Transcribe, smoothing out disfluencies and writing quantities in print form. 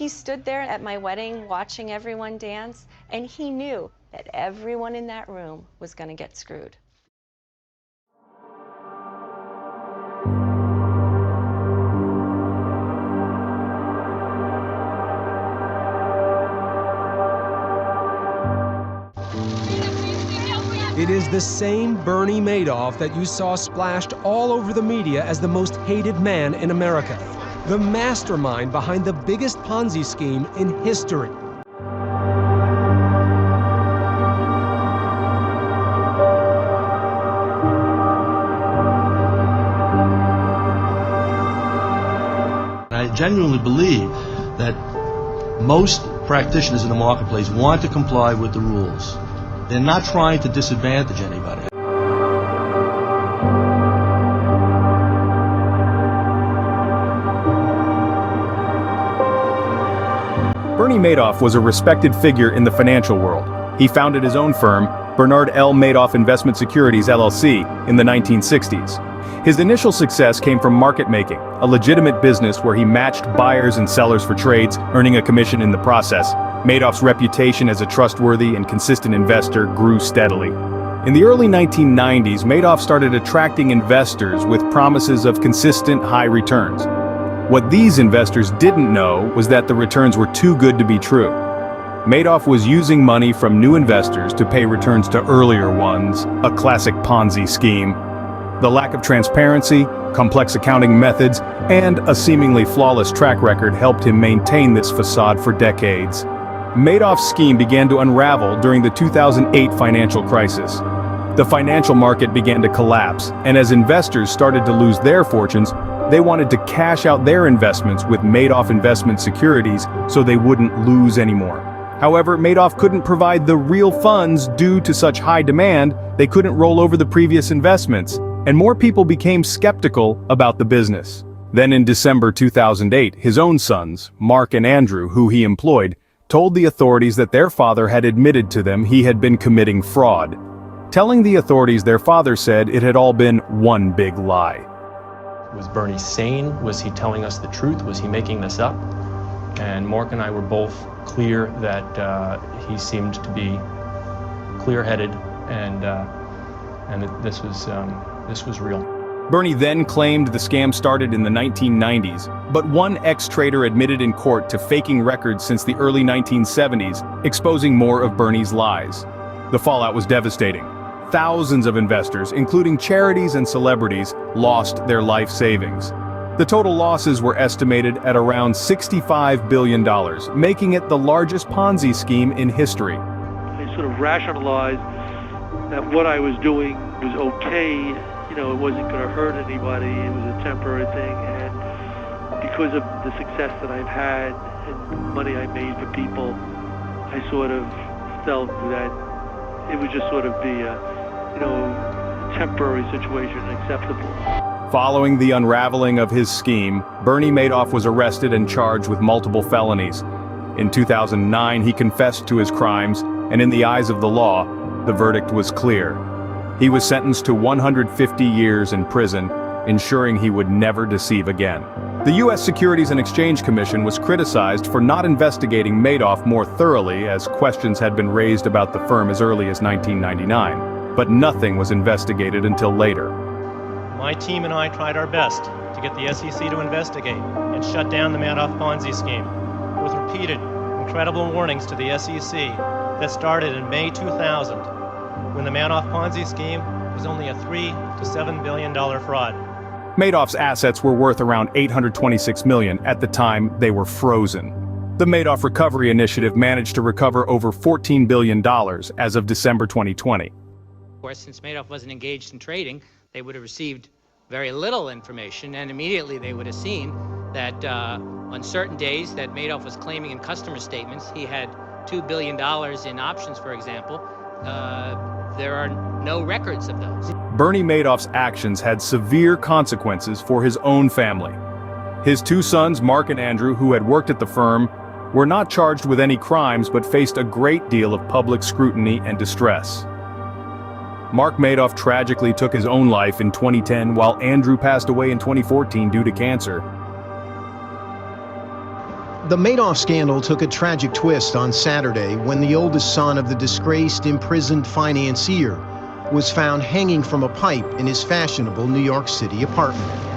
He stood there at my wedding watching everyone dance, and he knew that everyone in that room was going to get screwed. It is the same Bernie Madoff that you saw splashed all over the media as the most hated man in America, the mastermind behind the biggest Ponzi scheme in history. I genuinely believe that most practitioners in the marketplace want to comply with the rules. They're not trying to disadvantage anybody. Bernie Madoff was a respected figure in the financial world. He founded his own firm, Bernard L. Madoff Investment Securities, LLC, in the 1960s. His initial success came from market making, a legitimate business where he matched buyers and sellers for trades, earning a commission in the process. Madoff's reputation as a trustworthy and consistent investor grew steadily. In the early 1990s, Madoff started attracting investors with promises of consistent high returns. What these investors didn't know was that the returns were too good to be true. Madoff was using money from new investors to pay returns to earlier ones, a classic Ponzi scheme. The lack of transparency, complex accounting methods, and a seemingly flawless track record helped him maintain this facade for decades. Madoff's scheme began to unravel during the 2008 financial crisis. The financial market began to collapse, and as investors started to lose their fortunes, they wanted to cash out their investments with Madoff investment securities so they wouldn't lose anymore. However, Madoff couldn't provide the real funds due to such high demand. They couldn't roll over the previous investments, and more people became skeptical about the business. Then in December 2008, his own sons, Mark and Andrew, who he employed, told the authorities that their father had admitted to them he had been committing fraud. Telling the authorities their father said it had all been one big lie. Was Bernie sane? Was he telling us the truth? Was he making this up? And Mark and I were both clear that he seemed to be clear-headed and that this was real. Bernie then claimed the scam started in the 1990s, but one ex-trader admitted in court to faking records since the early 1970s, exposing more of Bernie's lies. The fallout was devastating. Thousands of investors, including charities and celebrities, lost their life savings. The total losses were estimated at around $65 billion, making it the largest Ponzi scheme in history. I sort of rationalized that what I was doing was okay. You know, it wasn't going to hurt anybody. It was a temporary thing, and because of the success that I've had and the money I made for people, I sort of felt that it would just sort of be a, temporary situation, acceptable. Following the unraveling of his scheme, Bernie Madoff was arrested and charged with multiple felonies. In 2009, he confessed to his crimes, and in the eyes of the law, the verdict was clear. He was sentenced to 150 years in prison, ensuring he would never deceive again. The U.S. Securities and Exchange Commission was criticized for not investigating Madoff more thoroughly, as questions had been raised about the firm as early as 1999. But nothing was investigated until later. My team and I tried our best to get the SEC to investigate and shut down the Madoff Ponzi scheme, with repeated, incredible warnings to the SEC that started in May 2000, when the Madoff Ponzi scheme was only a $3 to $7 billion fraud. Madoff's assets were worth around $826 million at the time they were frozen. The Madoff Recovery Initiative managed to recover over $14 billion as of December 2020. Of course, since Madoff wasn't engaged in trading, they would have received very little information, and immediately they would have seen that on certain days that Madoff was claiming in customer statements he had $2 billion in options, for example. There are no records of those. Bernie Madoff's actions had severe consequences for his own family. His two sons, Mark and Andrew, who had worked at the firm, were not charged with any crimes but faced a great deal of public scrutiny and distress. Mark Madoff tragically took his own life in 2010, while Andrew passed away in 2014 due to cancer. The Madoff scandal took a tragic twist on Saturday when the oldest son of the disgraced, imprisoned financier was found hanging from a pipe in his fashionable New York City apartment.